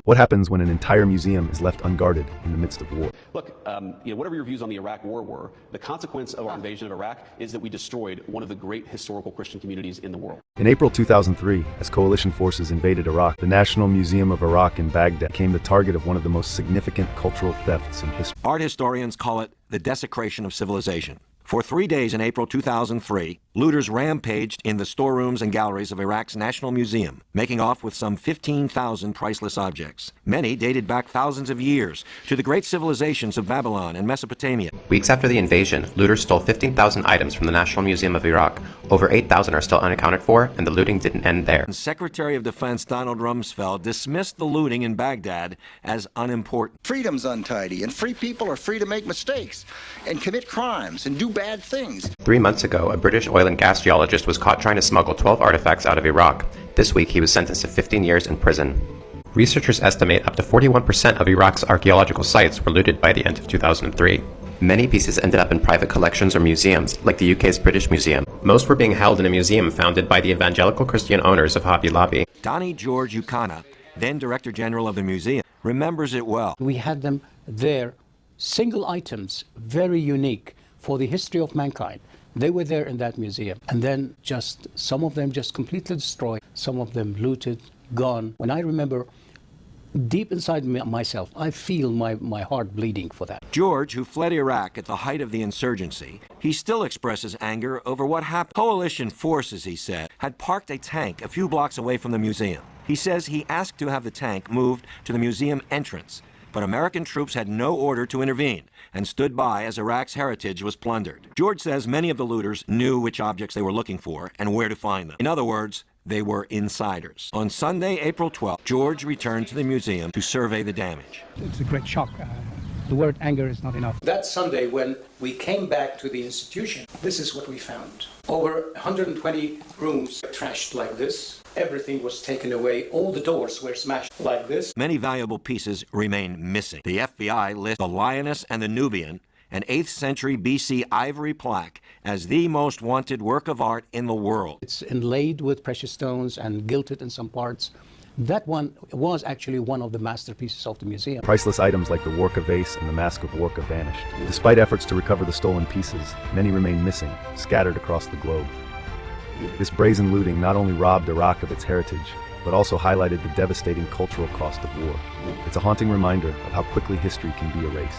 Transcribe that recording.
What happens when an entire museum is left unguarded in the midst of war? Look, whatever your views on the Iraq War were, the consequence of our invasion of Iraq is that we destroyed one of the great historical Christian communities in the world. In April 2003, as coalition forces invaded Iraq, the National Museum of Iraq in Baghdad became the target of one of the most significant cultural thefts in history. Art historians call it the desecration of civilization. For 3 days in April 2003, looters rampaged in the storerooms and galleries of Iraq's National Museum, making off with some 15,000 priceless objects. Many dated back thousands of years to the great civilizations of Babylon and Mesopotamia. Weeks after the invasion, looters stole 15,000 items from the National Museum of Iraq. Over 8,000 are still unaccounted for, and the looting didn't end there. Secretary of Defense Donald Rumsfeld dismissed the looting in Baghdad as unimportant. Freedom's untidy, and free people are free to make mistakes and commit crimes and do bad things. 3 months ago, a British oil and gas geologist was caught trying to smuggle 12 artifacts out of Iraq. This week, he was sentenced to 15 years in prison. Researchers estimate up to 41% of Iraq's archaeological sites were looted by the end of 2003. Many pieces ended up in private collections or museums, like the UK's British Museum. Most were being held in a museum founded by the evangelical Christian owners of Hobby Lobby. Donnie George Ukana, then Director General of the museum, remembers it well. We had them there, single items, very unique for the history of mankind. They were there in that museum. And then just some of them just completely destroyed, some of them looted, gone. When I remember deep inside myself, I feel my heart bleeding for that. George, who fled Iraq at the height of the insurgency, he still expresses anger over what happened. Coalition forces, he said, had parked a tank a few blocks away from the museum. He says he asked to have the tank moved to the museum entrance, but American troops had no order to intervene and stood by as Iraq's heritage was plundered. George says many of the looters knew which objects they were looking for and where to find them. In other words, they were insiders. On Sunday, April 12th, George returned to the museum to survey the damage. It's a great shock. The word anger is not enough. That Sunday, when we came back to the institution, this is what we found. Over 120 rooms were trashed like this. Everything was taken away. All the doors were smashed like this. Many valuable pieces remain missing. The FBI lists the Lioness and the Nubian, an 8th century BC ivory plaque, as the most wanted work of art in the world. It's inlaid with precious stones and gilded in some parts. That one was actually one of the masterpieces of the museum. Priceless items like the Worka vase and the Mask of Worka vanished. Despite efforts to recover the stolen pieces, many remain missing, scattered across the globe. This brazen looting not only robbed Iraq of its heritage, but also highlighted the devastating cultural cost of war. It's a haunting reminder of how quickly history can be erased.